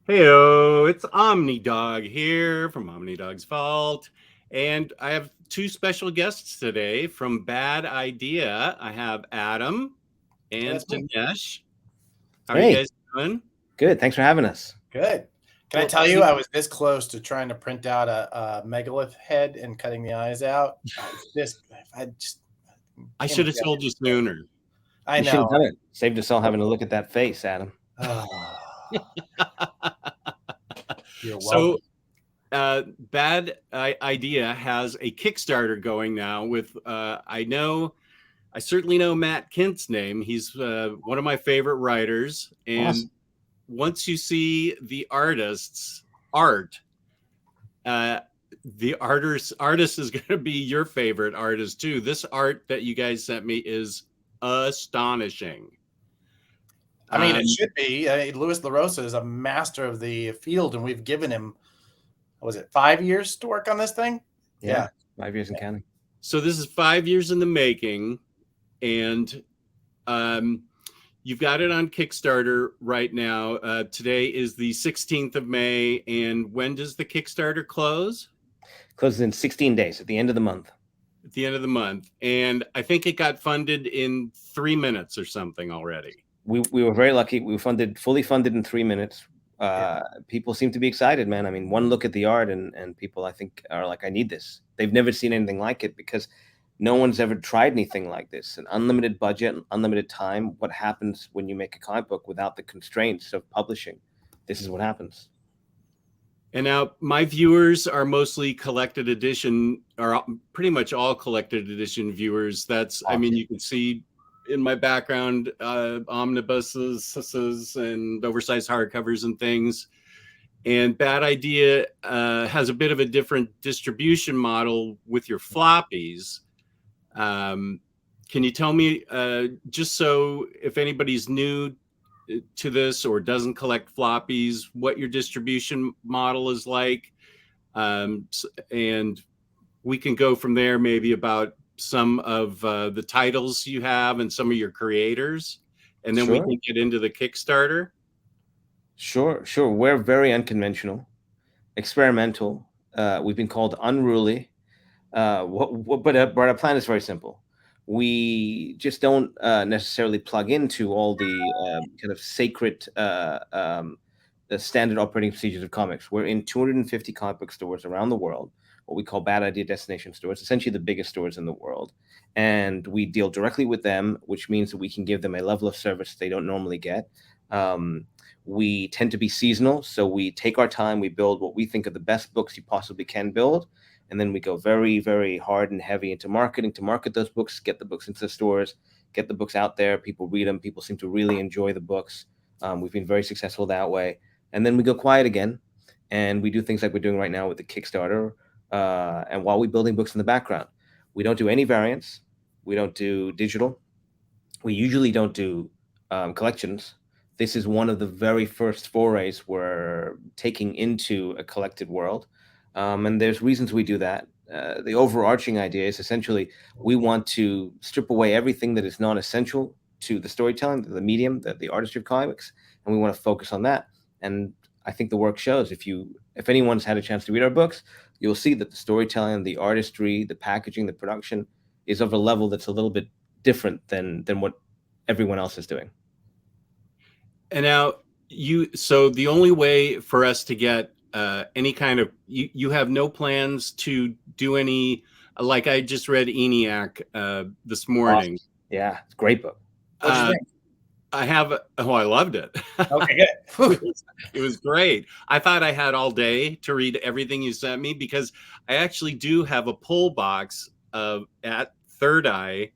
Heyo, it's Omnidog here from Omnidog's Vault. And I have two special guests today from Bad Idea. I have Adam Yeah, and that's me. Dinesh. How are you Hey, guys doing? good. Thanks for having us. Good. Can I Well, tell you, I was this close to trying to print out a megalith head and cutting the eyes out. I just I came should have together. told you sooner. I You should have know. done it. Saved us all having to look at that face, Adam. You're So, welcome. Bad Idea has a Kickstarter going now with, I certainly know Matt Kindt's name. He's one of my favorite writers. And Awesome. once you see the artist's art, the artist is going to be your favorite artist too. This art that you guys sent me is astonishing. I mean, it should be. Louis LaRosa is a master of the field, and we've given him, what was it, 5 years to work on this thing? Yeah. 5 years and counting. So this is 5 years in the making, and you've got it on Kickstarter right now. Today is the 16th of May, and when does the Kickstarter close? Closes in 16 days at the end of the month. At the end of the month. And I think it got funded in 3 minutes or something already. We were very lucky. We were fully funded in 3 minutes. People seem to be excited, man. I mean, one look at the art and people, I think, are like, I need this. They've never seen anything like it because no one's ever tried anything like this. An unlimited budget, unlimited time. What happens when you make a comic book without the constraints of publishing? This is what happens. And now my viewers are mostly collected edition, or pretty much all collected edition viewers. That's, I mean, you can see in my background, omnibuses and oversized hardcovers and things. And Bad Idea has a bit of a different distribution model with your floppies. Can you tell me, just so if anybody's new to this or doesn't collect floppies, what your distribution model is like? And we can go from there maybe about some of the titles you have and some of your creators, and then we can get into the Kickstarter. Sure. We're very unconventional, experimental. We've been called unruly. But our plan is very simple. We just don't necessarily plug into all the kind of sacred the standard operating procedures of comics. We're in 250 comic book stores around the world, what we call Bad Idea destination stores, essentially the biggest stores in the world. And we deal directly with them, which means that we can give them a level of service they don't normally get. We tend to be seasonal, so we take our time, we build what we think are the best books you possibly can build, and then we go very, very hard and heavy into marketing to market those books, get the books into the stores, get the books out there, people read them, people seem to really enjoy the books. We've been very successful that way. And then we go quiet again, and we do things like we're doing right now with the Kickstarter, and while we're building books in the background. We don't do any variants, we don't do digital, we usually don't do collections. This is one of the very first forays we're taking into a collected world. And there's reasons we do that. The overarching idea is essentially we want to strip away everything that is non-essential to the storytelling, the medium, the artistry of comics, and we want to focus on that. And I think the work shows. If anyone's had a chance to read our books, you'll see that the storytelling, the artistry, the packaging, the production is of a level that's a little bit different than what everyone else is doing. And now so the only way for us to get any kind of, you have no plans to do any, like I just read ENIAC this morning. Awesome. Yeah, it's a great book. What'd you think? I loved it. Okay, good. It was great. I thought I had all day to read everything you sent me because I actually do have a pull box at Third Eye.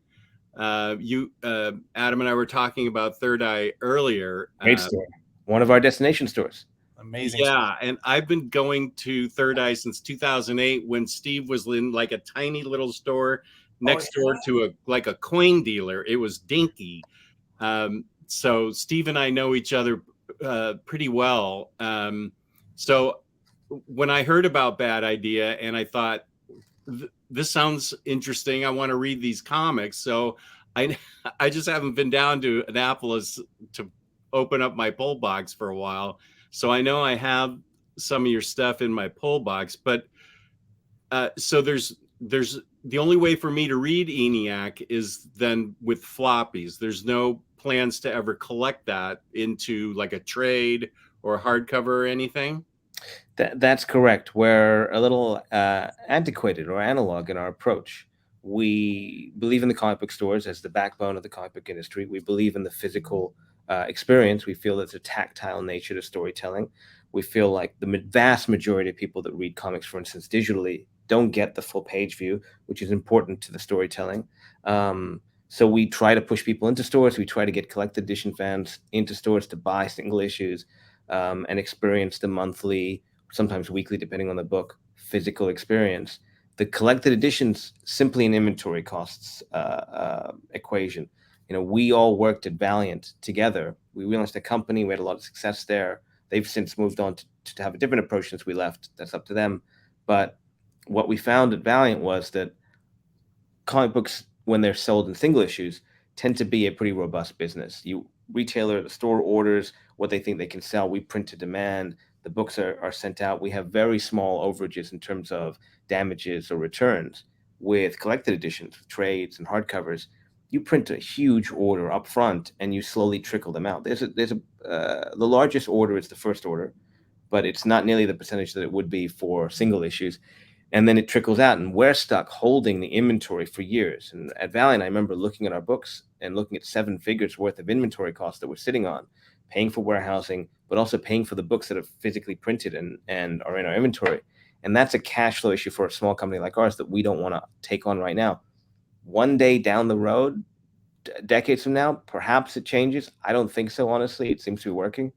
Adam and I were talking about Third Eye earlier. Great store. One of our destination stores. Amazing. Yeah, and I've been going to Third Eye since 2008 when Steve was in like a tiny little store next door to a coin dealer. It was dinky. So Steve and I know each other pretty well. So when I heard about Bad Idea and I thought, this sounds interesting, I want to read these comics. So I just haven't been down to Annapolis to open up my pull box for a while. So I know I have some of your stuff in my pull box, but so there's the only way for me to read ENIAC is then with floppies. There's no plans to ever collect that into like a trade or hardcover or anything. That's correct. We're a little antiquated or analog in our approach. We believe in the comic book stores as the backbone of the comic book industry. We believe in the physical experience. We feel there's a tactile nature to storytelling. We feel like the vast majority of people that read comics, for instance, digitally, don't get the full page view, which is important to the storytelling. So we try to push people into stores. We try to get collected edition fans into stores to buy single issues and experience the monthly, sometimes weekly, depending on the book, physical experience. The collected editions simply an inventory costs equation. We all worked at Valiant together. We launched a company. We had a lot of success there. They've since moved on to have a different approach since we left. That's up to them. But what we found at Valiant was that comic books, when they're sold in single issues, tend to be a pretty robust business. The store orders what they think they can sell. We print to demand. The books are sent out. We have very small overages in terms of damages or returns. With collected editions, trades, and hardcovers, you print a huge order up front and you slowly trickle them out. The largest order is the first order, but it's not nearly the percentage that it would be for single issues. And then it trickles out, and we're stuck holding the inventory for years. And at Valiant, I remember looking at our books and looking at 7 figures worth of inventory costs that we're sitting on, paying for warehousing, but also paying for the books that are physically printed and are in our inventory. And that's a cash flow issue for a small company like ours that we don't want to take on right now. One day down the road, decades from now, perhaps it changes. I don't think so, honestly. It seems to be working.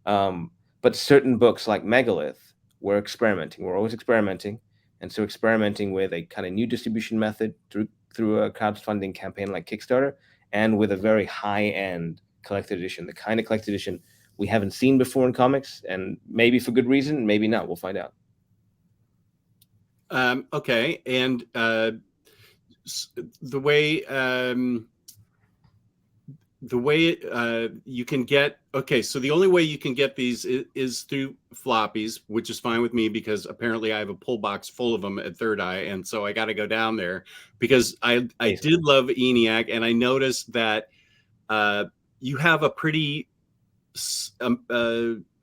But certain books like Megalith, we're experimenting. We're always experimenting. And so experimenting with a kind of new distribution method through a crowdfunding campaign like Kickstarter, and with a very high-end collected edition, the kind of collected edition we haven't seen before in comics, and maybe for good reason, maybe not. We'll find out. Okay. And the way you can get, okay, so the only way you can get these is through floppies, which is fine with me because apparently I have a pull box full of them at Third Eye, and so I got to go down there because I did love ENIAC, and I noticed that you have a pretty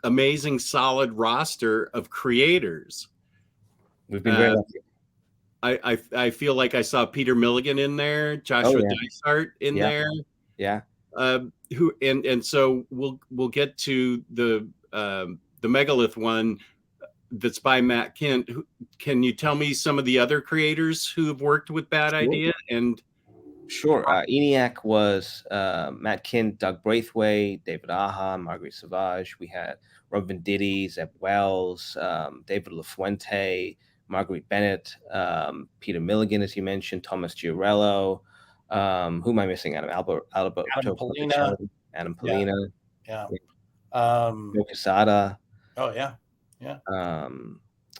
amazing, solid roster of creators. We've been very lucky. I feel like I saw Peter Milligan in there, Joshua Dysart in there. Yeah. Who and so we'll get to the Megalith one that's by Matt Kindt. Can you tell me some of the other creators who have worked with Bad Idea? And sure, ENIAC was Matt Kindt, Doug Braithwaite, David Aja, Marguerite Sauvage. We had Rob Venditti, Zeb Wells, David LaFuente, Marguerite Bennett, Peter Milligan, as you mentioned, Thomas Giorello. Who am I missing? Adam Polina. Adam Polina. Yeah. Joe Quesada. Oh yeah.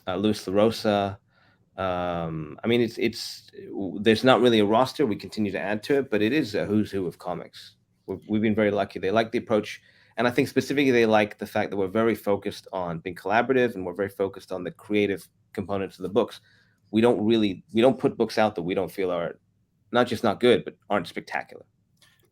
Luis LaRosa. I mean, it's there's not really a roster. We continue to add to it, but it is a who's who of comics. We've been very lucky. They like the approach, and I think specifically they like the fact that we're very focused on being collaborative, and we're very focused on the creative components of the books. We don't put books out that we don't feel are not just not good, but aren't spectacular.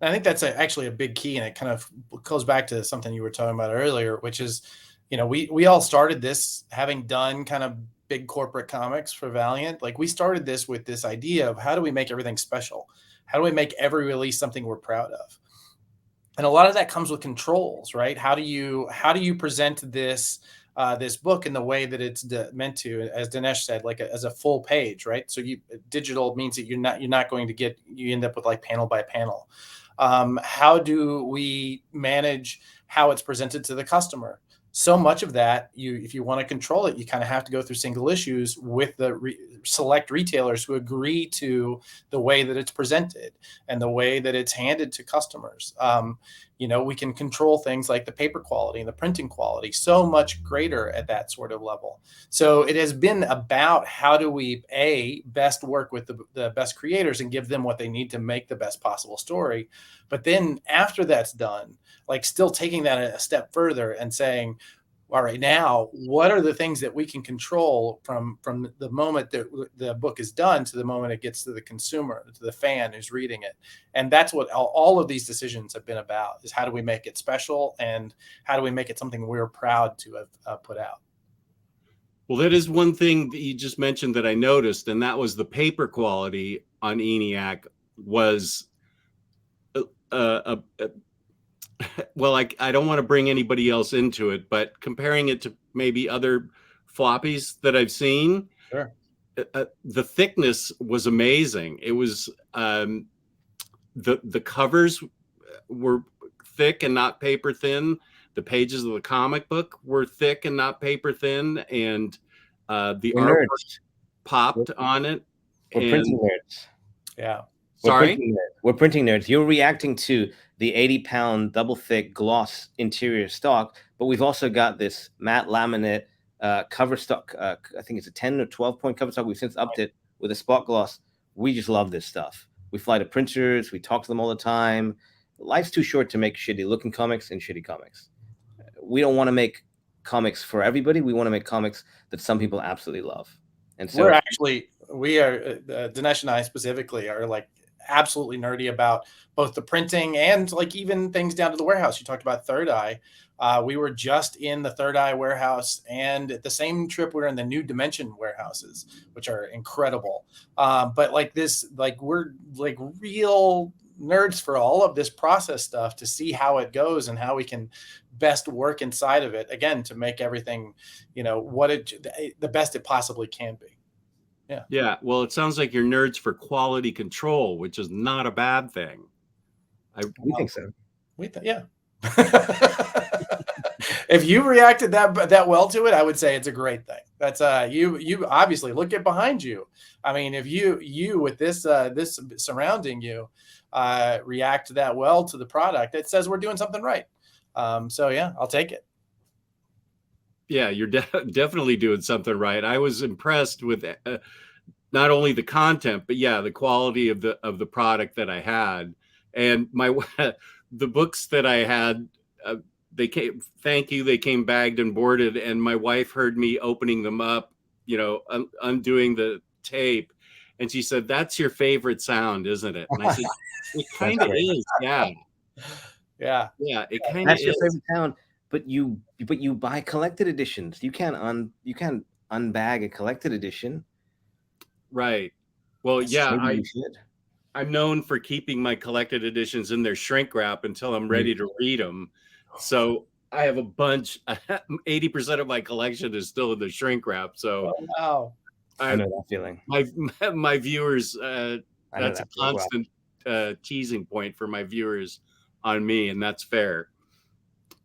I think that's actually a big key, and it kind of goes back to something you were talking about earlier, which is, we all started this having done kind of big corporate comics for Valiant. Like, we started this with this idea of how do we make everything special? How do we make every release something we're proud of? And a lot of that comes with controls, right? How do you present this this book in the way that it's meant to, as Dinesh said, like as a full page, right? So digital means that you're not going to you end up with like panel by panel. How do we manage how it's presented to the customer? So much of that, if you want to control it, you kind of have to go through single issues with the select retailers who agree to the way that it's presented and the way that it's handed to customers. We can control things like the paper quality and the printing quality so much greater at that sort of level. So it has been about how do we best work with the best creators and give them what they need to make the best possible story. But then after that's done, like still taking that a step further and saying, all right, now what are the things that we can control from the moment that the book is done to the moment it gets to the consumer, to the fan who's reading it? And that's what all of these decisions have been about, is how do we make it special, and how do we make it something we're proud to have put out? Well, that is one thing that you just mentioned that I noticed, and that was the paper quality on ENIAC was well, I don't want to bring anybody else into it, but comparing it to maybe other floppies that I've seen, Sure. The thickness was amazing. It was the covers were thick and not paper thin. The pages of the comic book were thick and not paper thin, and the We're artwork nerds. popped on it. We're And printing nerds. Yeah. sorry, We're printing nerds. You're reacting to the 80-pound double thick gloss interior stock, but we've also got this matte laminate cover stock. I think it's a 10 or 12 point cover stock. We've since upped it with a spot gloss. We just love this stuff. We fly to printers. We talk to them all the time. Life's too short to make shitty looking comics and shitty comics. We don't want to make comics for everybody. We want to make comics that some people absolutely love. And so Dinesh and I specifically are like absolutely nerdy about both the printing and like even things down to the warehouse. You talked about Third Eye. We were just in the Third Eye warehouse, and at the same trip we were in the New Dimension warehouses, which are incredible. But like this, like we're like real nerds for all of this process stuff to see how it goes and how we can best work inside of it, again, to make everything, the best it possibly can be. Yeah. Well, it sounds like you're nerds for quality control, which is not a bad thing. we think so. Yeah. If you reacted that well to it, I would say it's a great thing. That's you obviously look at behind you. I mean, if you with this surrounding you react that well to the product, it says we're doing something right. So yeah, I'll take it. Yeah, you're definitely doing something right. I was impressed with not only the content, but yeah, the quality of the product that I had, and the books that I had. They came. Thank you. They came bagged and boarded, and my wife heard me opening them up, undoing the tape, and she said, "That's your favorite sound, isn't it?" And I said, "It kind of is, yeah, yeah, it kind of That's is." your favorite sound, but you buy collected editions. You can't unbag a collected edition. Right. Well, yeah, Maybe you should. I'm known for keeping my collected editions in their shrink wrap until I'm ready to read them. So I have a bunch. 80% of my collection is still in the shrink wrap. So wow. I know that feeling. My viewers, that's a well. constant teasing point for my viewers on me, and that's fair.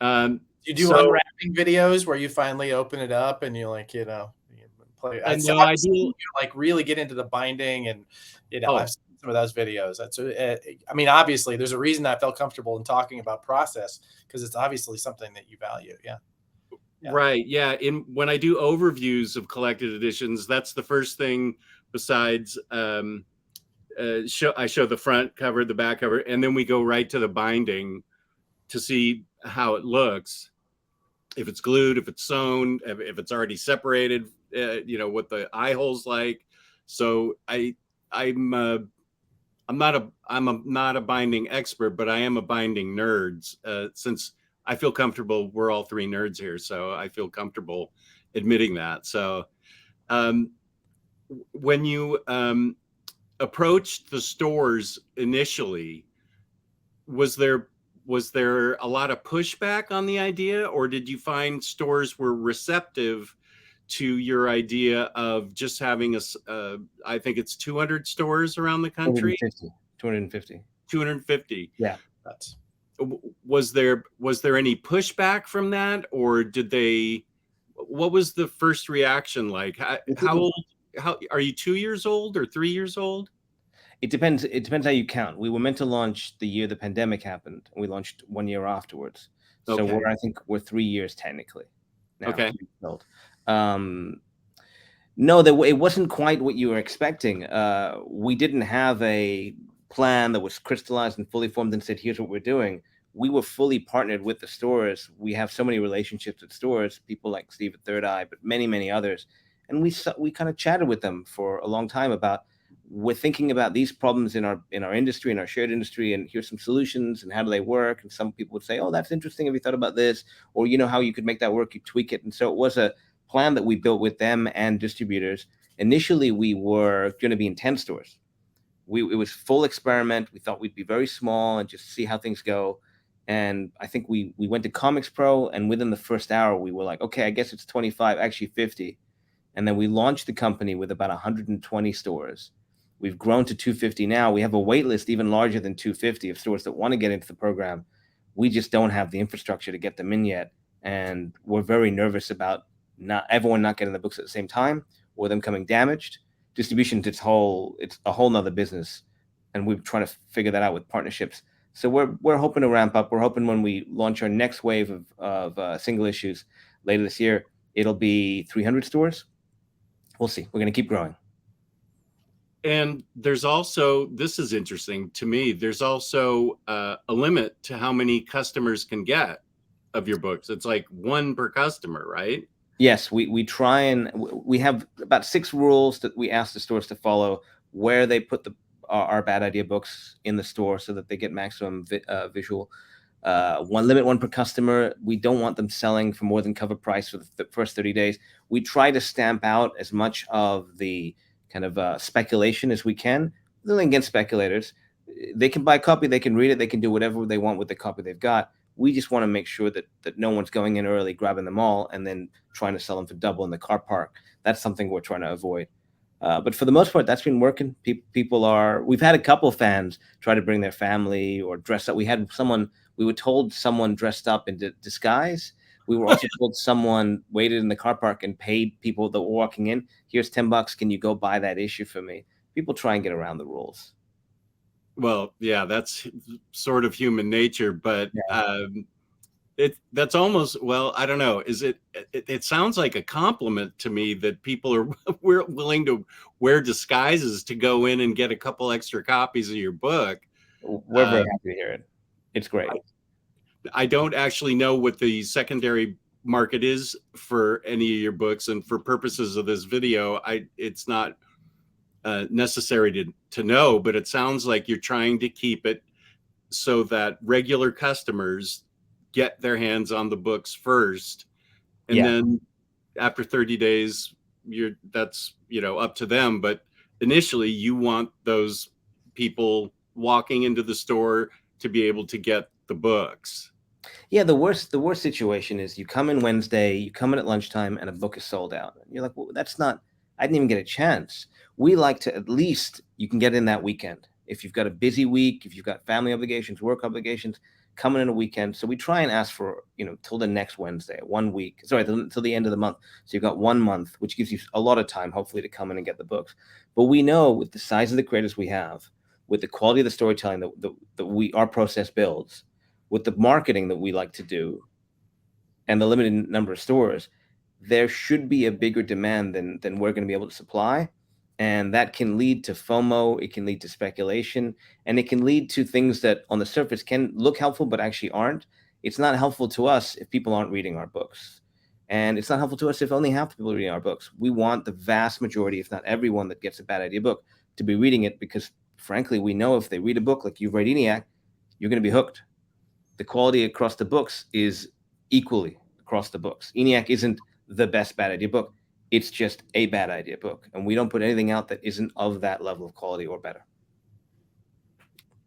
You do unwrapping videos where you finally open it up and you like, play. I do. You like really get into the binding, and I've seen some of those videos. That's I mean, obviously, there's a reason I felt comfortable in talking about process, because it's obviously something that you value. Yeah. Right. Yeah. When I do overviews of collected editions, that's the first thing. Besides, I show the front cover, the back cover, and then we go right to the binding to see how it looks. If it's glued, if it's sewn, if it's already separated, what the eye hole's like. So I'm not a binding expert, but I am a binding nerd. Since I feel comfortable, we're all three nerds here, so I feel comfortable admitting that. So when you approached the stores initially, was there a lot of pushback on the idea, or did you find stores were receptive to your idea of just having I think it's 200 stores around the country? 250. Yeah. Was there any pushback from that, or what was the first reaction like? How are you, 2 years old or 3 years old? It depends how you count. We were meant to launch the year the pandemic happened, and we launched 1 year afterwards. So I think we're 3 years technically now. Okay. No, it wasn't quite what you were expecting. We didn't have a plan that was crystallized and fully formed and said, here's what we're doing. we were fully partnered with the stores. We have so many relationships with stores, people like Steve at Third Eye, but many, many others. And we kind of chatted with them for a long time about, we're thinking about these problems in our industry, in our shared industry, and here's some solutions and how do they work. And some people would say, oh, that's interesting. Have you thought about this? Or, you know, how you could make that work, you tweak it. And so it was a plan that we built with them and distributors. Initially, we were going to be in 10 stores. It was full experiment. We thought we'd be very small and just see how things go. And I think we went to Comics Pro, and within the first hour, we were like, okay, I guess it's 25, actually 50. And then we launched the company with about 120 stores. We've grown to 250 now. We have a wait list even larger than 250 of stores that want to get into the program. We just don't have the infrastructure to get them in yet. And we're very nervous about not everyone not getting the books at the same time, or them coming damaged. Distribution, it's a whole nother business. And we're trying to figure that out with partnerships. So we're hoping to ramp up. We're hoping when we launch our next wave of single issues later this year, it'll be 300 stores. We'll see. We're going to keep growing. And there's also, this is interesting to me, there's also a limit to how many customers can get of your books. It's like one per customer, right? Yes, we try, and we have about 6 rules that we ask the stores to follow, where they put our bad idea books in the store so that they get maximum visual. One per customer. We don't want them selling for more than cover price for the first 30 days. We try to stamp out as much of the kind of speculation as we can. Nothing against speculators. They can buy a copy, they can read it, they can do whatever they want with the copy they've got. We just want to make sure that no one's going in early, grabbing them all, and then trying to sell them for double in the car park. That's something we're trying to avoid. But for the most part, that's been working. We've had a couple of fans try to bring their family or dress up. We were told someone dressed up in disguise. We were also told someone waited in the car park and paid people that were walking in, here's $10. Can you go buy that issue for me? People try and get around the rules. Well, yeah, that's sort of human nature, but that's almost, well, I don't know. It sounds like a compliment to me that people are willing to wear disguises to go in and get a couple extra copies of your book. We're very happy to hear it. It's great. I don't actually know what the secondary market is for any of your books, and for purposes of this video, it's not necessary to know, but it sounds like you're trying to keep it so that regular customers get their hands on the books first, and then after 30 days, that's up to them. But initially, you want those people walking into the store to be able to get the books. Yeah, the worst situation is you come in Wednesday, you come in at lunchtime, and a book is sold out. You're like, well, that's not. I didn't even get a chance. We like to, at least you can get in that weekend. If you've got a busy week, if you've got family obligations, work obligations, coming in a weekend. So we try and ask for, till the next Wednesday, 1 week, till the end of the month. So you've got 1 month, which gives you a lot of time, hopefully, to come in and get the books. But we know with the size of the creators we have, with the quality of the storytelling that our process builds, with the marketing that we like to do, and the limited number of stores, there should be a bigger demand than we're going to be able to supply. And that can lead to FOMO, it can lead to speculation, and it can lead to things that on the surface can look helpful but actually aren't. It's not helpful to us if people aren't reading our books. And it's not helpful to us if only half the people are reading our books. We want the vast majority, if not everyone that gets a bad idea book, to be reading it, because frankly, we know if they read a book like you've read ENIAC, you're going to be hooked. The quality across the books is equally across the books. ENIAC isn't the best bad idea book. It's just a bad idea book. And we don't put anything out that isn't of that level of quality or better.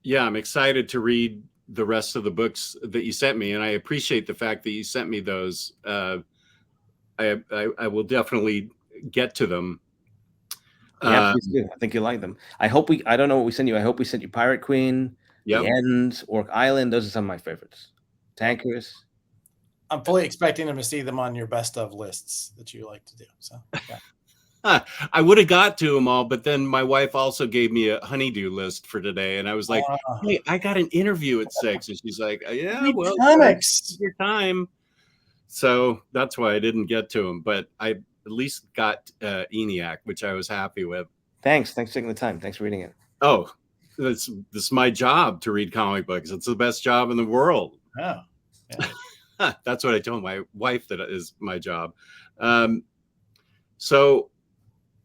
Yeah, I'm excited to read the rest of the books that you sent me. And I appreciate the fact that you sent me those. I will definitely get to them. Yeah, please do. I think you'll like them. I don't know what we sent you. I hope we sent you Pirate Queen, The End, Orc Island. Those are some of my favorites. Tankers. I'm fully expecting them to see them on your best of lists that you like to do. So yeah. I would have got to them all, but then my wife also gave me a honeydew list for today, and I was like, "Hey, I got an interview at 6," and she's like, "Yeah, well, comics, your time." So that's why I didn't get to them, but I at least got ENIAC, which I was happy with. Thanks for taking the time. Thanks for reading it. Oh, this is my job to read comic books. It's the best job in the world. Oh, yeah. That's what I told my wife that is my job. So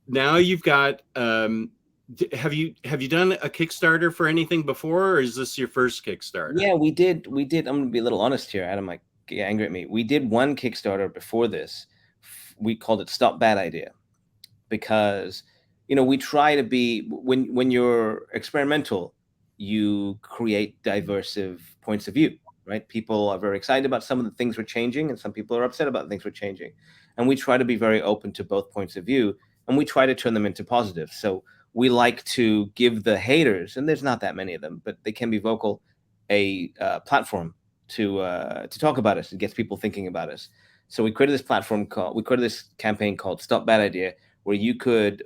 now you've got. Have you done a Kickstarter for anything before, or is this your first Kickstarter? Yeah, we did. I'm going to be a little honest here. Adam might get angry at me. We did one Kickstarter before this. We called it Stop Bad Idea, because we try to be, when you're experimental, you create diversive points of view, right? People are very excited about some of the things we're changing, and some people are upset about things we're changing, and we try to be very open to both points of view, and we try to turn them into positive. So we like to give the haters, and there's not that many of them, but they can be vocal, a platform to talk about us and gets people thinking about us. So we created this campaign called Stop Bad Idea, where you could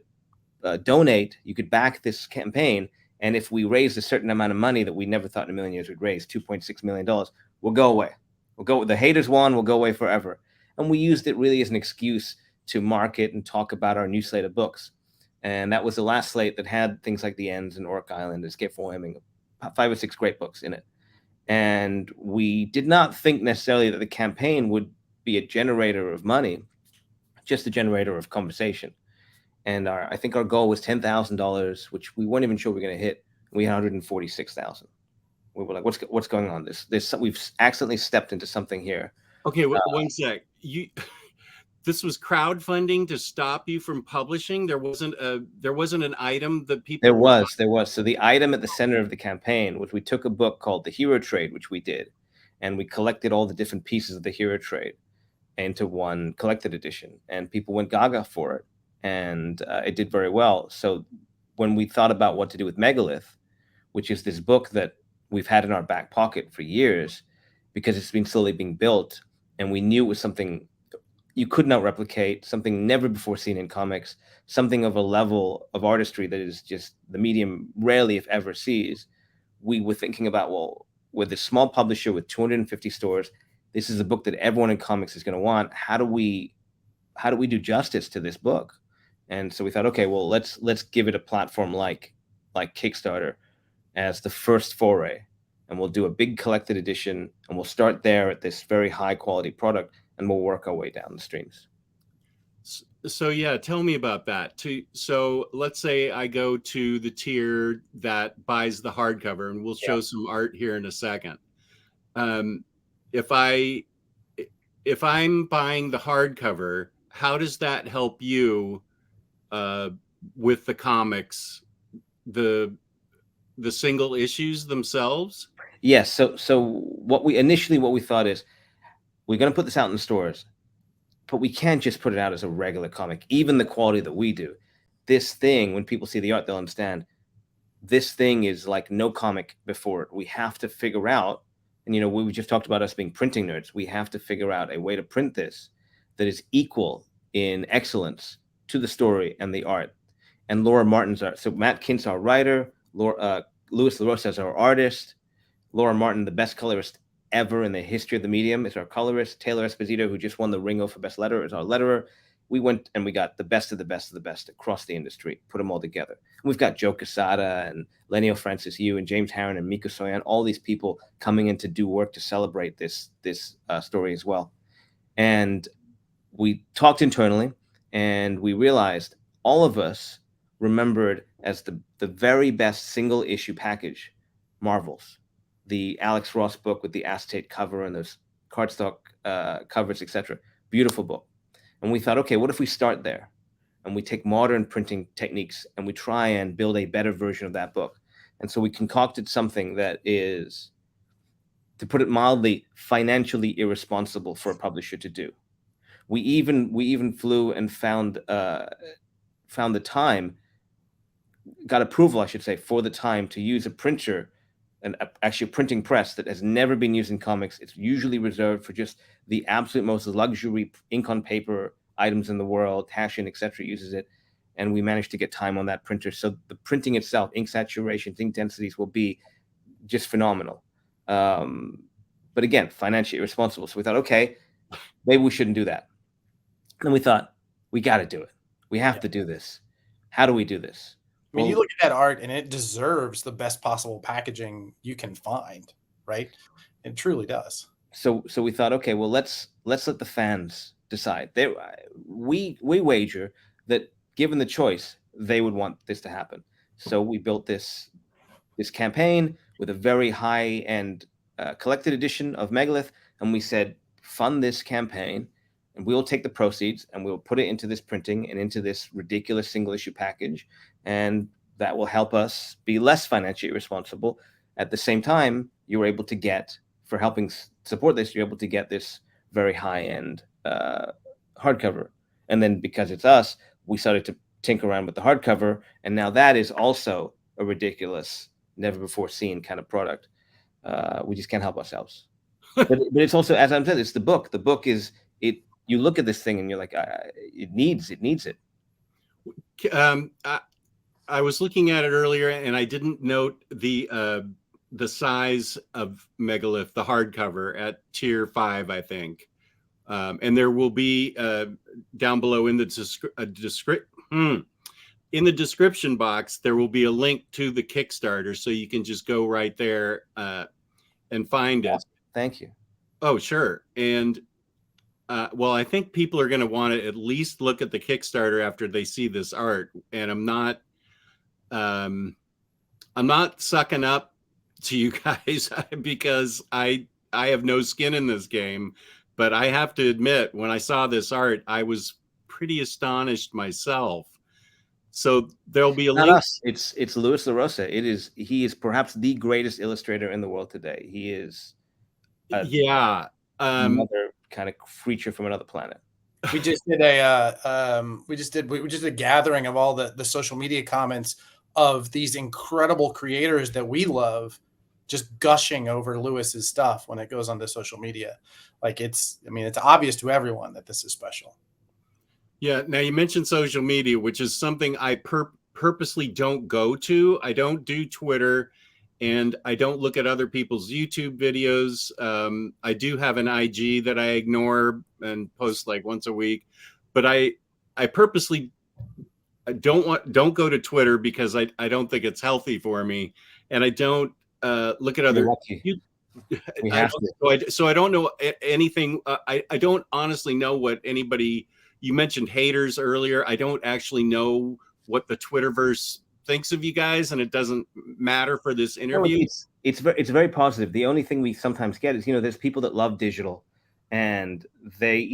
donate, you could back this campaign, and if we raised a certain amount of money that we never thought in a million years we'd raise, $2.6 million, we'll go away. The haters won, we'll go away forever. And we used it really as an excuse to market and talk about our new slate of books. And that was the last slate that had things like The Ends and Orc Island, Escape from Wyoming, 5 or 6 great books in it. And we did not think necessarily that the campaign would be a generator of money, just a generator of conversation. And I think our goal was $10,000, which we weren't even sure we were going to hit. We had 146,000. We were like, "What's going on? We've accidentally stepped into something here." Okay, one sec. This was crowdfunding to stop you from publishing. There wasn't an item that people. There was. So the item at the center of the campaign was, we took a book called The Hero Trade, which we did, and we collected all the different pieces of the Hero Trade into one collected edition, and people went gaga for it. And it did very well. So when we thought about what to do with Megalith, which is this book that we've had in our back pocket for years, because it's been slowly being built, and we knew it was something you could not replicate, something never before seen in comics, something of a level of artistry that is just the medium rarely, if ever, sees. We were thinking about, well, with a small publisher with 250 stores, this is a book that everyone in comics is going to want. How do we do justice to this book? And so we thought, okay, well, let's give it a platform like Kickstarter as the first foray, and we'll do a big collected edition, and we'll start there at this very high quality product, and we'll work our way down the streams. So yeah, tell me about that. So let's say I go to the tier that buys the hardcover, and we'll show some art here in a second. If I'm buying the hardcover, how does that help you with the comics, the single issues themselves? Yes. So what we thought is, we're going to put this out in the stores, but we can't just put it out as a regular comic, even the quality that we do. This thing, when people see the art, they'll understand this thing is like no comic before it. We have to figure out, and we just talked about us being printing nerds. We have to figure out a way to print this that is equal in excellence to the story and the art. And Laura Martin's art. So Matt Kindt's our writer, Louis LaRosa is our artist, Laura Martin, the best colorist ever in the history of the medium, is our colorist. Taylor Esposito, who just won the Ringo for best letterer, is our letterer. We went and we got the best of the best of the best across the industry, put them all together. And we've got Joe Quesada and Lenny Francis Yu and James Harron and Miko Soyan, all these people coming in to do work to celebrate this story as well. And we talked internally, and we realized all of us remembered as the very best single issue package Marvels, the Alex Ross book with the acetate cover and those cardstock covers, etc. Beautiful book. And we thought, okay, what if we start there and we take modern printing techniques and we try and build a better version of that book? And so we concocted something that is, to put it mildly, financially irresponsible for a publisher to do. We even flew and found the time, got approval, I should say, for the time to use a printer, actually a printing press that has never been used in comics. It's usually reserved for just the absolute most luxury ink on paper items in the world. Hashin, etc., uses it, and we managed to get time on that printer. So the printing itself, ink saturations, ink densities will be just phenomenal. But again, financially irresponsible. So we thought, okay, maybe we shouldn't do that. And we thought, we got to do it. We have to do this. How do we do this? I mean, you look at that art, and it deserves the best possible packaging you can find, right? It truly does. So we thought, okay, well, let's let the fans decide. We wager that given the choice, they would want this to happen. So we built this campaign with a very high end collected edition of Megalith, and we said, fund this campaign, and we will take the proceeds and we will put it into this printing and into this ridiculous single issue package, and that will help us be less financially responsible. At the same time, you're able to get, for helping support this, you're able to get this very high end hardcover. And then because it's us, we started to tinker around with the hardcover, and now that is also a ridiculous, never before seen kind of product. We just can't help ourselves. but it's also, as I'm saying, it's the book. The book is it. You look at this thing and you're like, it needs it. I was looking at it earlier, and I didn't note the size of Megalith, the hardcover, at tier 5, I think. And there will be down below in the in the description box, there will be a link to the Kickstarter, so you can just go right there and find it. Thank you. Oh, sure. And well, I think people are going to want to at least look at the Kickstarter after they see this art. And I'm not sucking up to you guys because I have no skin in this game, but I have to admit, when I saw this art, I was pretty astonished myself. So there'll be a Not link. us. It's Luis LaRosa. He is perhaps the greatest illustrator in the world today. He is another kind of creature from another planet. We just did a gathering of all the social media comments of these incredible creators that we love, just gushing over Lewis's stuff when it goes onto social media. Like it's obvious to everyone that this is special. Yeah. Now you mentioned social media, which is something I purposely don't go to. I don't do Twitter, and I don't look at other people's YouTube videos. I do have an IG that I ignore and post like once a week, but I purposely don't go to Twitter because I don't think it's healthy for me, and I don't look at other. So I don't know anything. I don't honestly know what anybody. You mentioned haters earlier. I don't actually know what the Twitterverse thinks of you guys, and it doesn't matter for this interview. No, it's very positive. The only thing we sometimes get is, there's people that love digital, and they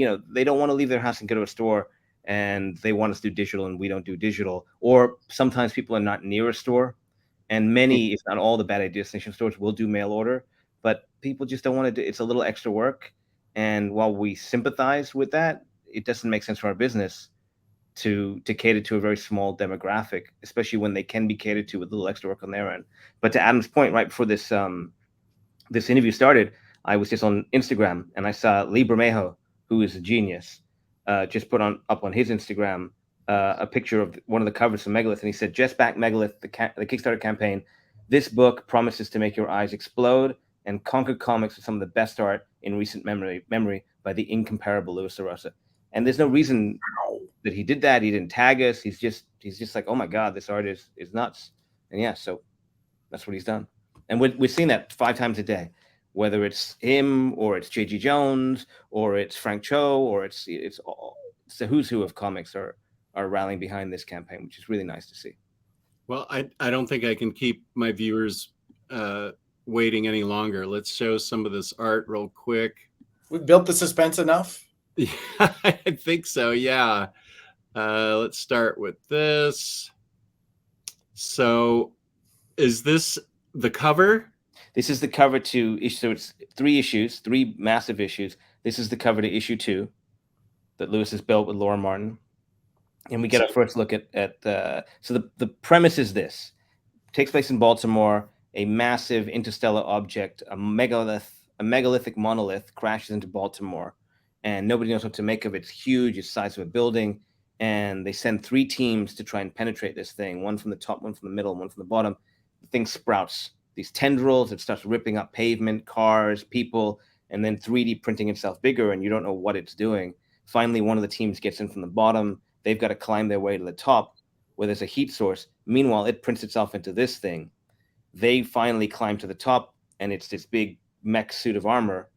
don't want to leave their house and go to a store, and they want us to do digital, and we don't do digital. Or sometimes people are not near a store, and many, if not all, the Bad Idea Destination stores will do mail order, but people just don't want to do. It's a little extra work, and while we sympathize with that, it doesn't make sense for our business to cater to a very small demographic, especially when they can be catered to with a little extra work on their end. But to Adam's point, right before this this interview started, I was just on Instagram and I saw Lee Bermejo, who is a genius, just put up on his Instagram a picture of one of the covers from Megalith, and he said, "Just back Megalith, the Kickstarter campaign. This book promises to make your eyes explode and conquer comics with some of the best art in recent memory by the incomparable Luis LaRosa." And there's no reason that he did that. He didn't tag us. He's just like, oh my God, this art is nuts. And yeah, so that's what he's done. And we're seeing that 5 times a day, whether it's him or it's J.G. Jones or it's Frank Cho or it's the who's who of comics are rallying behind this campaign, which is really nice to see. Well, I don't think I can keep my viewers waiting any longer. Let's show some of this art real quick. We've built the suspense enough. Yeah, I think so. Yeah. Let's start with this. So is this the cover? This is the cover to issue. So it's 3 issues, 3 massive issues. This is the cover to issue 2 that Lewis has built with Laura Martin. And we get our first look at so the premise is this. It takes place in Baltimore. A massive interstellar object, a megalithic monolith crashes into Baltimore, and nobody knows what to make of it. It's huge. It's the size of a building. And they send 3 teams to try and penetrate this thing, one from the top, one from the middle, and one from the bottom. The thing sprouts these tendrils. It starts ripping up pavement, cars, people, and then 3D printing itself bigger, and you don't know what it's doing. Finally, one of the teams gets in from the bottom. They've got to climb their way to the top where there's a heat source. Meanwhile, it prints itself into this thing. They finally climb to the top, and it's this big mech suit of armor.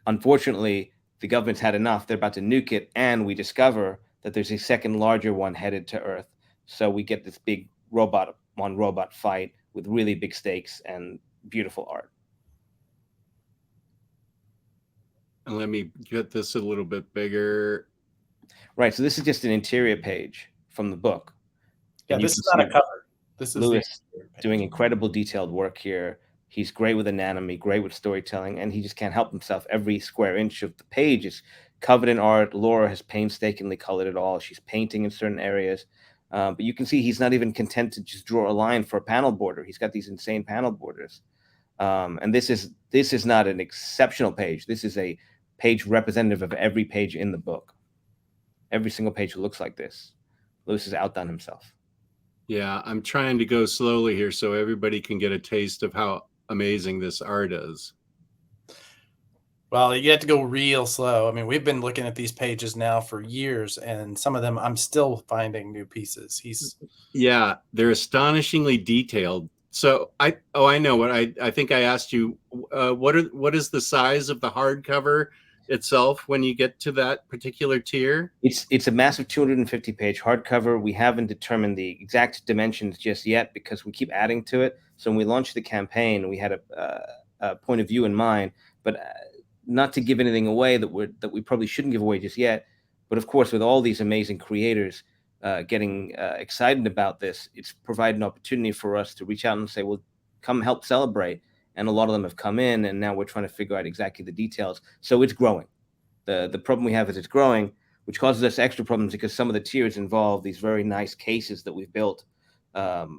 Unfortunately, the government's had enough. They're about to nuke it, and we discover that there's a second larger one headed to Earth. So we get this big robot on robot fight with really big stakes and beautiful art. And let me get this a little bit bigger. Right. So this is just an interior page from the book. Yeah, this is not a cover. This is Lewis doing incredible detailed work here. He's great with anatomy, great with storytelling, and he just can't help himself. Every square inch of the page is covered in art. Laura has painstakingly colored it all. She's painting in certain areas. But you can see he's not even content to just draw a line for a panel border. He's got these insane panel borders. And this is not an exceptional page. This is a page representative of every page in the book. Every single page looks like this. Lewis has outdone himself. Yeah, I'm trying to go slowly here so everybody can get a taste of how amazing this art is. Well, you have to go real slow. I mean, we've been looking at these pages now for years, and some of them I'm still finding new pieces. Yeah, they're astonishingly detailed. So I know what I think I asked you. What is the size of the hardcover itself when you get to that particular tier? It's a massive 250-page hardcover. We haven't determined the exact dimensions just yet because we keep adding to it. So when we launched the campaign, we had a point of view in mind, but not to give anything away that we probably shouldn't give away just yet. But of course, with all these amazing creators getting excited about this, it's provided an opportunity for us to reach out and say, well, come help celebrate. And a lot of them have come in, and now we're trying to figure out exactly the details. So it's growing. The problem we have is it's growing, which causes us extra problems because some of the tiers involve these very nice cases that we've built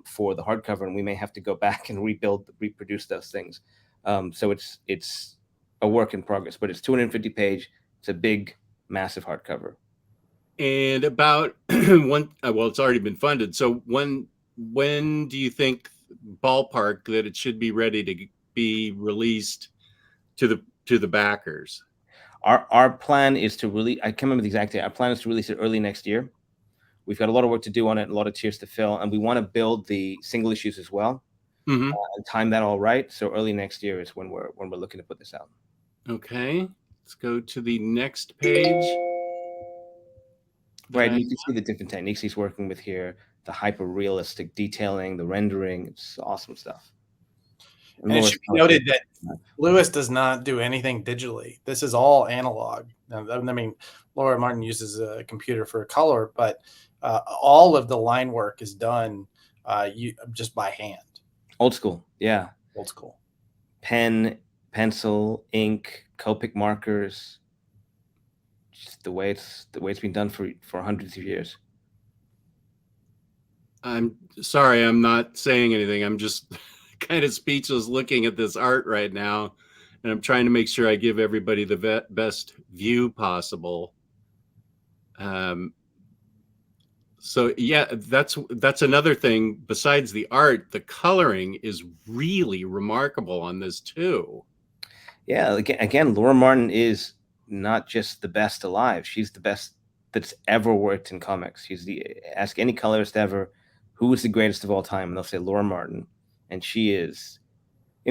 for the hardcover, and we may have to go back and reproduce those things. So it's a work in progress, but it's 250 page. It's a big, massive hardcover. And about well, it's already been funded. So when do you think ballpark that it should be ready to be released to the backers? Our plan is to release. I can't remember the exact date. Our plan is to release it early next year. We've got a lot of work to do on it, and a lot of tiers to fill, and we want to build the single issues as well, and time that all right. So early next year is when we're looking to put this out. Okay, let's go to the next page. Right, you can see the different techniques he's working with here, the hyper-realistic detailing, the rendering. It's awesome stuff. And it should be noted that Lewis does not do anything digitally. This is all analog. I mean, Laura Martin uses a computer for color, but all of the line work is done just by hand. Old school, yeah. Old school. Pen, pencil, ink, Copic markers. Just the way it's been done for hundreds of years. I'm sorry, I'm not saying anything. I'm just kind of speechless looking at this art right now, and I'm trying to make sure I give everybody the best view possible. So yeah, that's another thing. Besides the art, the coloring is really remarkable on this too. Yeah, again, Laura Martin is not just the best alive. She's the best that's ever worked in comics. Ask any colorist ever, who is the greatest of all time, and they'll say Laura Martin. And she is,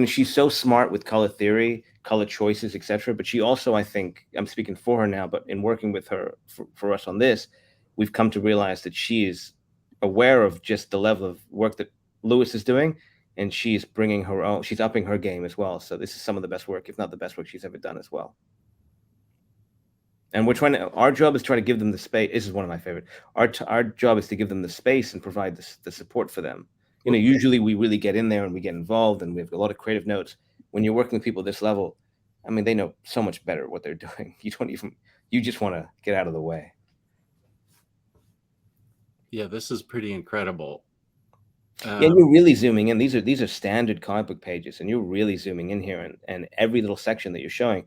she's so smart with color theory, color choices, etc. But she also, I think, I'm speaking for her now, but in working with her for us on this, we've come to realize that she is aware of just the level of work that Lewis is doing, and she's bringing her own. She's upping her game as well. So this is some of the best work, if not the best work she's ever done as well. And our job is trying to give them the space. This is one of my favorite. Our job is to give them the space and provide the support for them. Usually we really get in there and we get involved and we have a lot of creative notes. When you're working with people at this level, I mean, they know so much better what they're doing. You just want to get out of the way. Yeah, this is pretty incredible. And you're really zooming in. These are standard comic book pages, and you're really zooming in here, and every little section that you're showing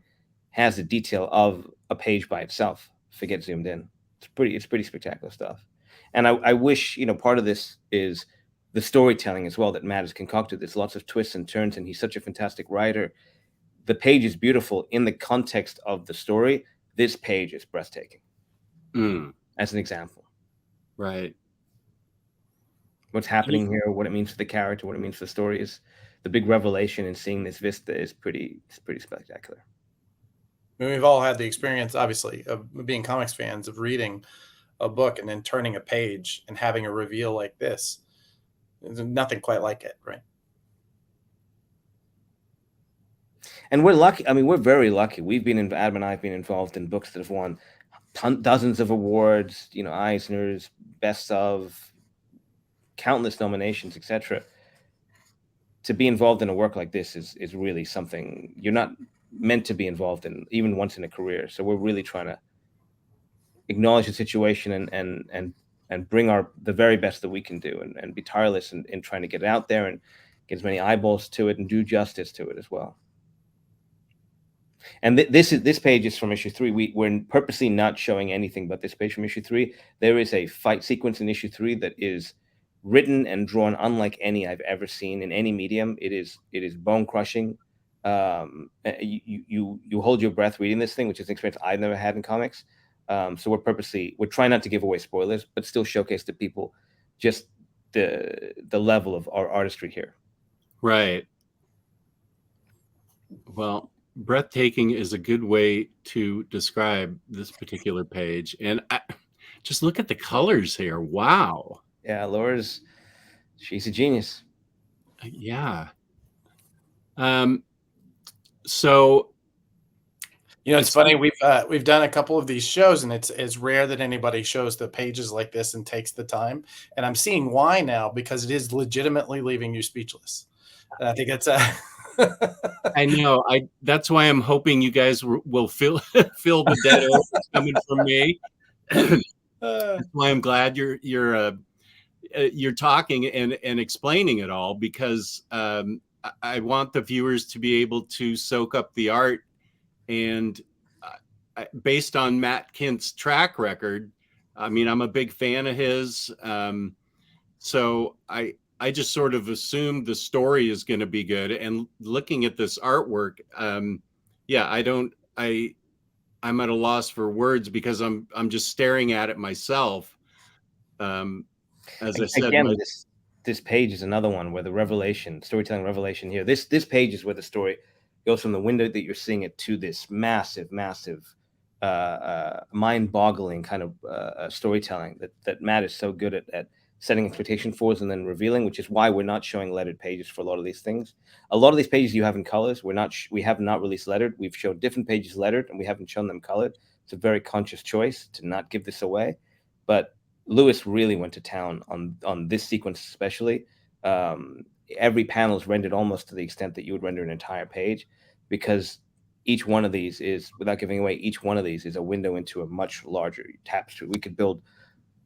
has a detail of a page by itself. Forget zoomed in. It's pretty spectacular stuff. And I wish, part of this is the storytelling as well that Matt has concocted. There's lots of twists and turns, and he's such a fantastic writer. The page is beautiful in the context of the story. This page is breathtaking. As an example. Right. What's happening here, what it means for the character, what it means for the story is the big revelation in seeing this vista is pretty spectacular. I mean, we've all had the experience, obviously, of being comics fans, of reading a book and then turning a page and having a reveal like this. There's nothing quite like it, right? And we're lucky. I mean, we're very lucky. Adam and I have been involved in books that have won dozens of awards, you know, Eisners, best of, countless nominations, etc. To be involved in a work like this is really something you're not meant to be involved in, even once in a career. So we're really trying to acknowledge the situation and bring the very best that we can do, and be tireless in trying to get it out there and get as many eyeballs to it and do justice to it as well. And this page is from issue 3. We're purposely not showing anything but this page from issue 3. There is a fight sequence in issue 3 that is written and drawn unlike any I've ever seen in any medium. It is bone crushing. You hold your breath reading this thing, which is an experience I've never had in comics. So we're trying not to give away spoilers, but still showcase to people just the level of our artistry here. Right. Well, breathtaking is a good way to describe this particular page. And just look at the colors here. Wow. Yeah, Laura's, she's a genius. Yeah. So, you know, it's funny. We've done a couple of these shows, and it's rare that anybody shows the pages like this and takes the time. And I'm seeing why now, because it is legitimately leaving you speechless. And I think it's I know. That's why I'm hoping you guys will fill the dead air coming from me. That's why I'm glad you're talking and explaining it all, because I want the viewers to be able to soak up the art. And based on Matt Kindt's track record, I mean, I'm a big fan of his. So I just sort of assumed the story is going to be good. And looking at this artwork, yeah, I'm at a loss for words, because I'm just staring at it myself. As I said, again, this page is another one where the storytelling revelation here. This page is where the story goes from the window that you're seeing it to this massive, mind-boggling kind of storytelling that Matt is so good at setting expectation for us and then revealing, which is why we're not showing lettered pages for a lot of these things. A lot of these pages you have in colors. We have not released lettered. We've shown different pages lettered, and we haven't shown them colored. It's a very conscious choice to not give this away. But Lewis really went to town on this sequence especially. Every panel is rendered almost to the extent that you would render an entire page, because each one of these is, without giving away, each one of these is a window into a much larger tapestry. We could build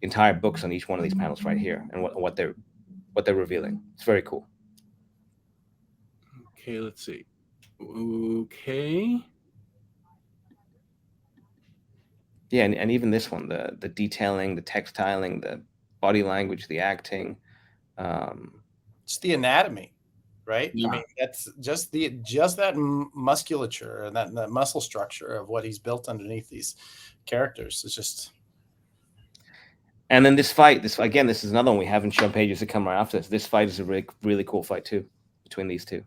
entire books on each one of these panels right here, and what they're revealing. It's very cool. Okay, let's see. Okay. Yeah, and even this one, the detailing, the textiling, the body language, the acting, it's the anatomy, right? Yeah. I mean, that's just that musculature and that muscle structure of what he's built underneath these characters. It's just. And then this fight, this is another one we haven't shown pages that come right after this. This fight is a really, really cool fight too, between these two.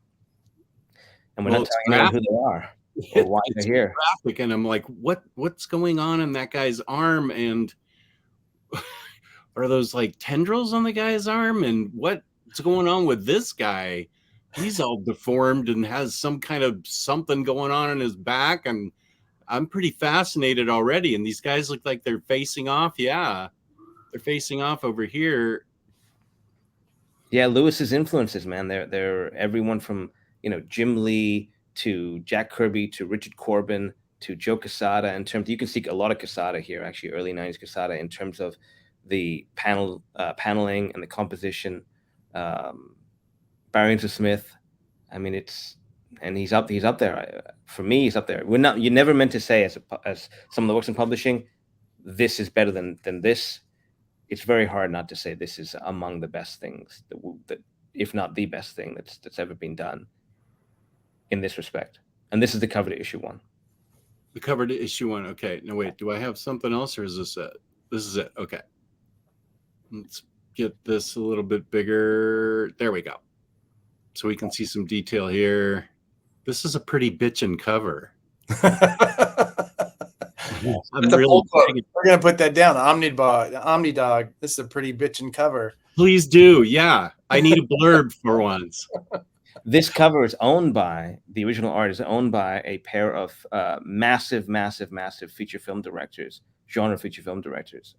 And we're not telling anyone who they are or why they're here. Graphic, and I'm like, what's going on in that guy's arm? And are those like tendrils on the guy's arm? And what's going on with this guy? He's all deformed and has some kind of something going on in his back. And I'm pretty fascinated already. And these guys look like they're facing off. Yeah. They're facing off over here. Yeah, Lewis's influences, man. They're everyone from, you know, Jim Lee to Jack Kirby to Richard Corbin to Joe Quesada. In terms, you can see a lot of Quesada here, actually, early '90s Quesada, in terms of the paneling and the composition. Barry Smith, I mean, he's up there. For me, he's up there. You're never meant to say as some of the works in publishing, this is better than this. It's very hard not to say this is among the best things, that if not the best thing that's ever been done in this respect. And this is the cover to issue 1. The cover to issue 1. Okay. No, wait. Do I have something else, or is this it? This is it. Okay. Let's get this a little bit bigger. There we go. so we can see some detail here. This is a pretty bitchin' cover. I'm really digging. We're gonna put that down. Omnidog. This is a pretty bitchin' cover. Please do. Yeah, I need a blurb for once. This cover is owned by, the original art is owned by a pair of massive feature film directors, genre feature film directors.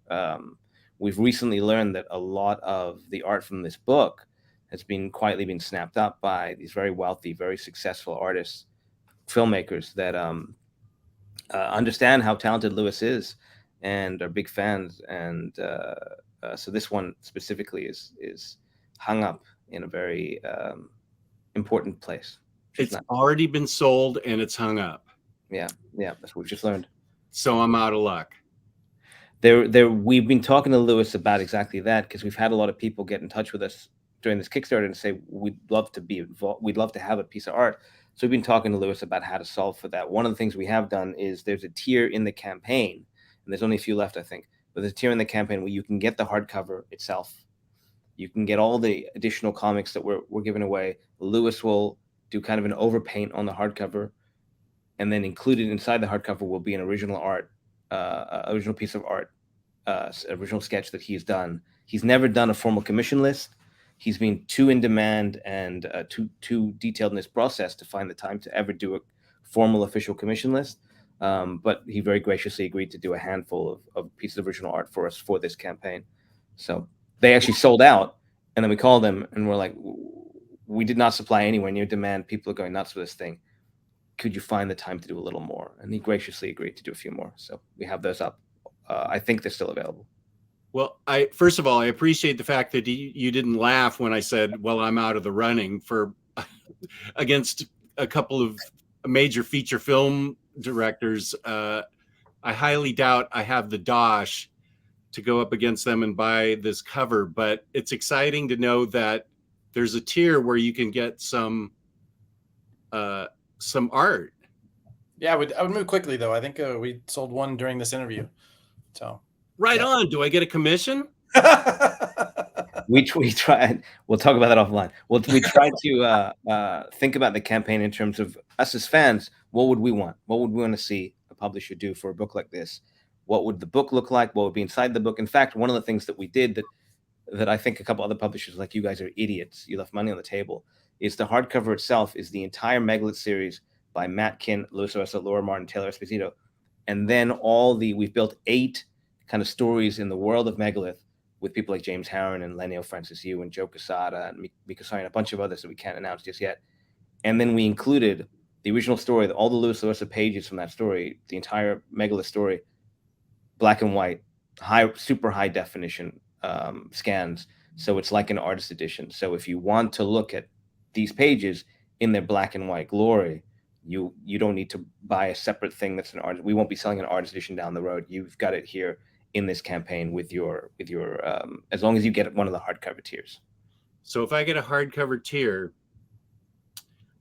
We've recently learned that a lot of the art from this book has been quietly been snapped up by these very wealthy, very successful artists, filmmakers that understand how talented Lewis is and are big fans. And so this one specifically is hung up in a very important place. It's already been sold and it's hung up. Yeah, that's what we just learned. So I'm out of luck. We've been talking to Lewis about exactly that, because we've had a lot of people get in touch with us during this Kickstarter and say we'd love to be involved, we'd love to have a piece of art. So we've been talking to Lewis about how to solve for that. One of the things we have done is there's a tier in the campaign, and there's only a few left, I think, but there's a tier in the campaign where you can get the hardcover itself. You can get all the additional comics that we're giving away. Lewis will do kind of an overpaint on the hardcover, and then included inside the hardcover will be an original art, original piece of art, original sketch that he's done. He's never done a formal commission list. He's been too in demand and too detailed in this process to find the time to ever do a formal official commission list. But he very graciously agreed to do a handful of pieces of original art for us for this campaign. So they actually sold out, and then we called them and we're like, we did not supply anywhere near demand. People are going nuts for this thing. Could you find the time to do a little more? And he graciously agreed to do a few more. So we have those up. I think they're still available. Well, first of all, I appreciate the fact that you didn't laugh when I said, well, I'm out of the running for against a couple of major feature film directors. I highly doubt I have the dosh to go up against them and buy this cover, but it's exciting to know that there's a tier where you can get some art. Yeah, I would move quickly though. I think we sold one during this interview. So right on. Do I get a commission? We tried. We'll talk about that offline. We tried to think about the campaign in terms of us as fans. What would we want? What would we want to see a publisher do for a book like this? What would the book look like? What would be inside the book? In fact, one of the things that we did that I think a couple other publishers like you guys are idiots. You left money on the table. Is the hardcover itself is the entire Megalith series by Matt Kindt, Louis Oressa, Laura Martin, Taylor Esposito, and then we've built 8 kind of stories in the world of Megalith with people like James Harron and Lenio Francis Yu and Joe Quesada and Mika Sari and a bunch of others that we can't announce just yet. And then we included the original story, all the Louis Oressa pages from that story, the entire Megalith story, black and white, super high definition scans. So it's like an artist edition. So if you want to look at these pages in their black and white glory, you don't need to buy a separate thing that's an artist. We won't be selling an artist edition down the road. You've got it here in this campaign with your as long as you get one of the hardcover tiers. So if I get a hardcover tier,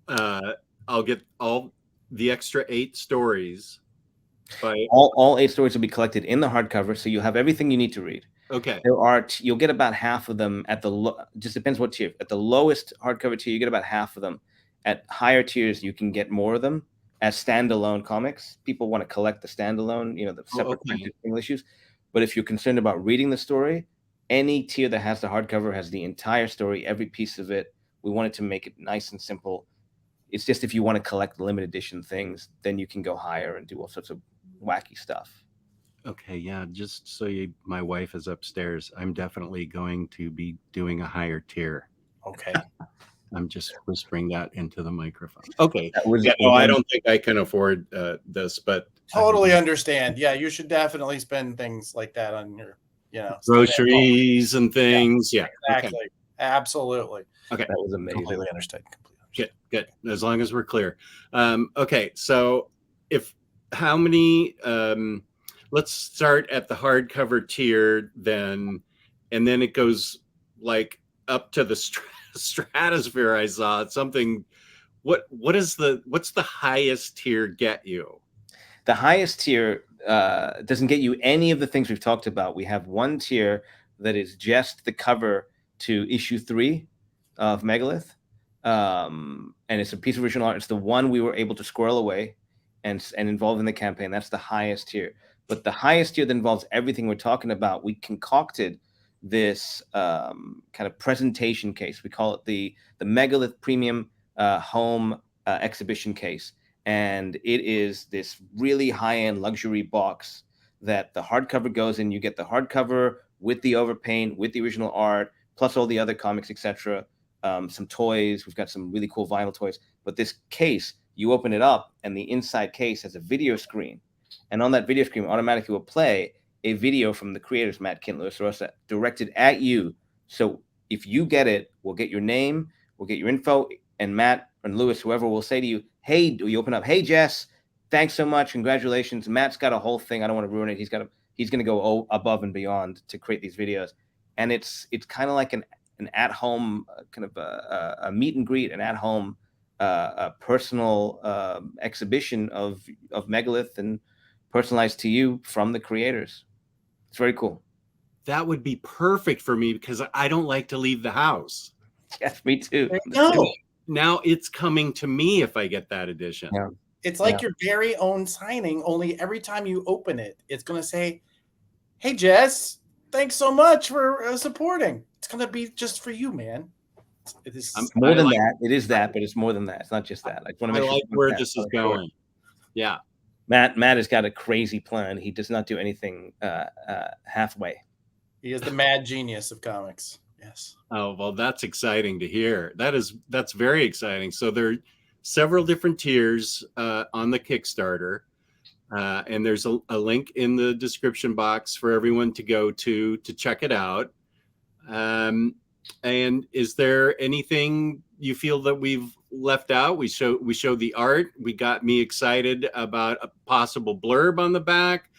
I'll get all the extra 8 stories. All 8 stories will be collected in the hardcover, so you'll have everything you need to read. Okay. You'll get about half of them at just depends what tier. At the lowest hardcover tier, you get about half of them. At higher tiers, you can get more of them as standalone comics. People want to collect the standalone, the separate single issues. But if you're concerned about reading the story, any tier that has the hardcover has the entire story, every piece of it. We wanted to make it nice and simple. It's just if you want to collect limited edition things, then you can go higher and do all sorts of wacky stuff. Okay, yeah, just so my wife is upstairs, I'm definitely going to be doing a higher tier. Okay. I'm just whispering that into the microphone. Okay. No, I don't think I can afford this, but totally understand. Yeah, you should definitely spend things like that on your, groceries and things. Yeah, exactly. Okay. Absolutely. Okay, that was amazing. Completely understood. Good. As long as we're clear. Okay, so how many? Let's start at the hardcover tier then, and then it goes like up to the stratosphere. I saw something. What's the highest tier get you? The highest tier doesn't get you any of the things we've talked about. We have one tier that is just the cover to issue 3 of Megalith. and it's a piece of original art. It's the one we were able to squirrel away and involve in the campaign. That's the highest tier. But the highest tier that involves everything we're talking about, we concocted this kind of presentation case. We call it the Megalith Premium Home Exhibition Case. And it is this really high-end luxury box that the hardcover goes in. You get the hardcover with the overpaint, with the original art, plus all the other comics, etc. Some toys. We've got some really cool vinyl toys. But this case, you open it up, and the inside case has a video screen. And on that video screen, automatically will play a video from the creators, Matt, Kindt, Louis Rosa, directed at you. So if you get it, we'll get your name, we'll get your info, and Matt and Louis, whoever, will say to you, hey, do you open up? Hey, Jess, thanks so much. Congratulations. Matt's got a whole thing. I don't want to ruin it. He's going to go above and beyond to create these videos. And it's kind of like an at-home kind of a meet and greet, an at-home a personal exhibition of Megalith, and personalized to you from the creators. It's very cool. That would be perfect for me because I don't like to leave the house. Yes, me too. No, Now it's coming to me if I get that edition. Yeah. it's like your very own signing, only every time you open it, it's going to say, hey, Jess, thanks so much for supporting. It's going to be just for you, man. It is more than that. It is that, but it's more than that. It's not just that. I want to make like where this is going. Yeah. Matt has got a crazy plan. He does not do anything halfway. He is the mad genius of comics. Yes. Oh, well, that's exciting to hear. That's very exciting. So there are several different tiers on the Kickstarter, and there's a link in the description box for everyone to go to check it out. And is there anything you feel that we've left out? We showed the art. We got me excited about a possible blurb on the back,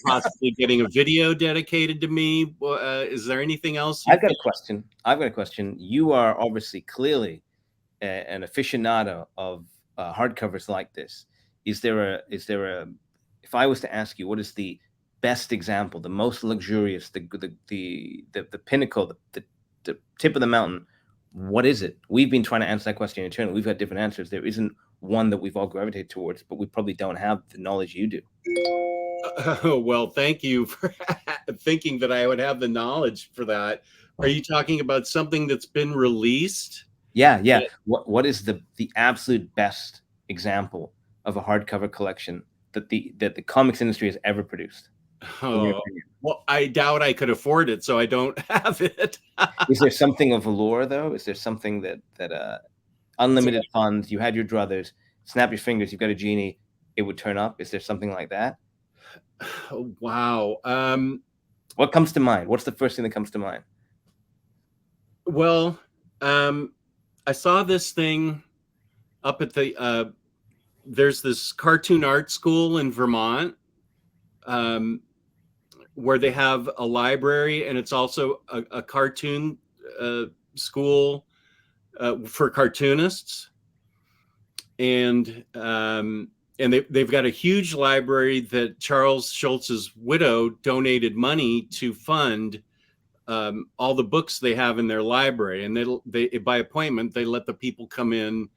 possibly getting a video dedicated to me. Is there anything else? I've got a question. You are obviously clearly an aficionado of hardcovers like this. Is there a if I was to ask you, what is the best example, the most luxurious, the pinnacle, the tip of the mountain? What is it? We've been trying to answer that question internally. We've got different answers. There isn't one that we've all gravitated towards, but we probably don't have the knowledge you do. Well, thank you for thinking that I would have the knowledge for that. Are you talking about something that's been released? Yeah. What is the absolute best example of a hardcover collection that the comics industry has ever produced? Oh, well, I doubt I could afford it, so I don't have it. Is there something of allure, though? Is there something that unlimited funds, you had your druthers, snap your fingers, you've got a genie, it would turn up? Is there something like that? Wow. What comes to mind? What's the first thing that comes to mind? Well, I saw this thing up at the there's this cartoon art school in Vermont, where they have a library, and it's also a cartoon school for cartoonists, and they've got a huge library that Charles Schulz's widow donated money to fund all the books they have in their library, and they by appointment they let the people come in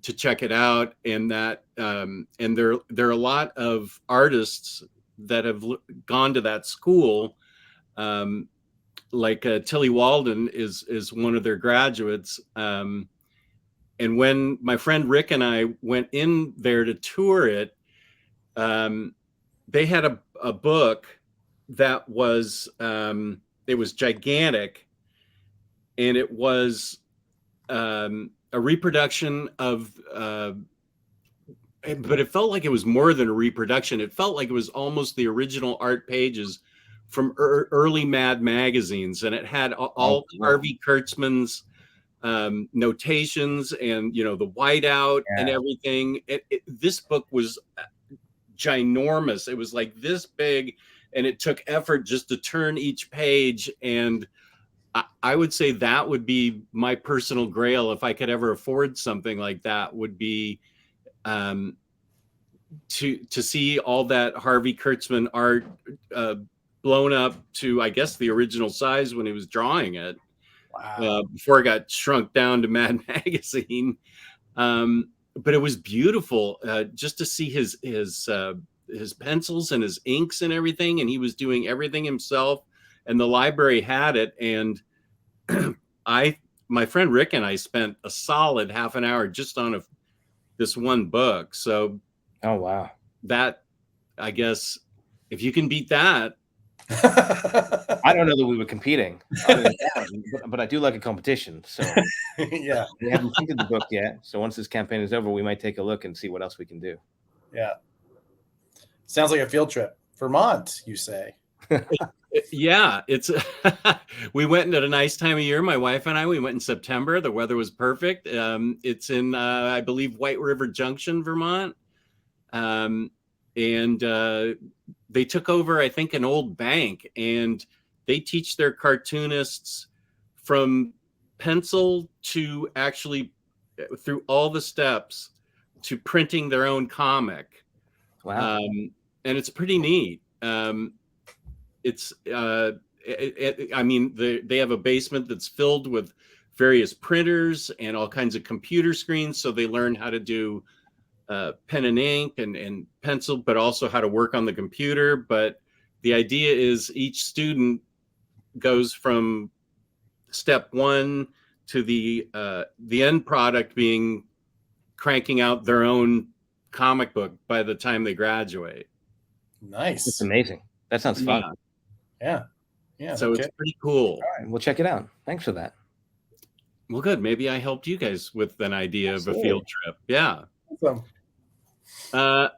to check it out, and that and there are a lot of artists that have gone to that school, like Tilly Walden is one of their graduates, and when my friend Rick and I went in there to tour it, they had a book that was it was gigantic, and it was a reproduction of but it felt like it was more than a reproduction. It felt like it was almost the original art pages from early Mad magazines, and it had all Harvey Kurtzman's notations, and the whiteout and everything. This book was ginormous. It was like this big, and it took effort just to turn each page. And I would say that would be my personal grail if I could ever afford something like that. Would be to see all that Harvey Kurtzman art blown up to, I guess, the original size when he was drawing it. Wow. before it got shrunk down to Mad Magazine. But it was beautiful just to see his pencils and his inks and everything, and he was doing everything himself. And the library had it, and my friend Rick and I spent a solid half an hour just on this one book. So, oh wow, that, I guess, if you can beat that. I don't know that we were competing, but I do like a competition. So yeah, we haven't printed the book yet. So once this campaign is over, we might take a look and see what else we can do. yeah. Sounds like a field trip. Vermont, you say? Yeah, it's we went at a nice time of year. My wife and I, we went in September. The weather was perfect. It's in I believe White River Junction, Vermont. And they took over, I think, an old bank, and they teach their cartoonists from pencil to actually through all the steps to printing their own comic. Wow. And it's pretty neat. It's I mean, they have a basement that's filled with various printers and all kinds of computer screens, so they learn how to do pen and ink and pencil, but also how to work on the computer. But the idea is each student goes from step one to the end product being cranking out their own comic book by the time they graduate. Nice. It's amazing. That sounds fun. Yeah. So it's pretty cool. All right, we'll check it out. Thanks for that. Well, good. Maybe I helped you guys with an idea of a field trip. Yeah. Awesome.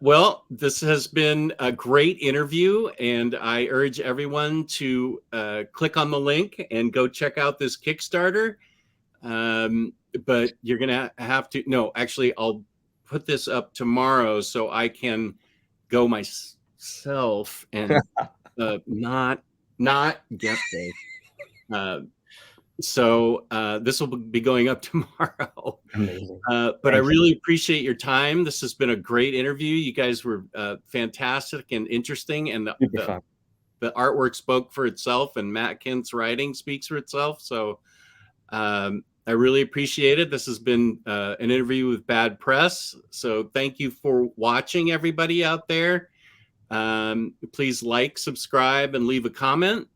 Well, this has been a great interview, and I urge everyone to click on the link and go check out this Kickstarter. But you're going to have to, no, actually, I'll put this up tomorrow so I can go myself and not get this. So this will be going up tomorrow. Amazing. But I really appreciate your time. This has been a great interview. You guys were fantastic and interesting, and the artwork spoke for itself, and Matt Kindt's writing speaks for itself. So I really appreciate it. This has been an interview with Bad Press. So thank you for watching, everybody out there. Please like, subscribe, and leave a comment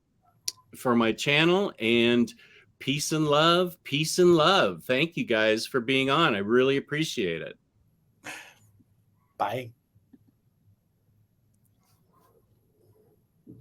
for my channel. And peace and love. Peace and love. Thank you guys for being on. I really appreciate it. Bye.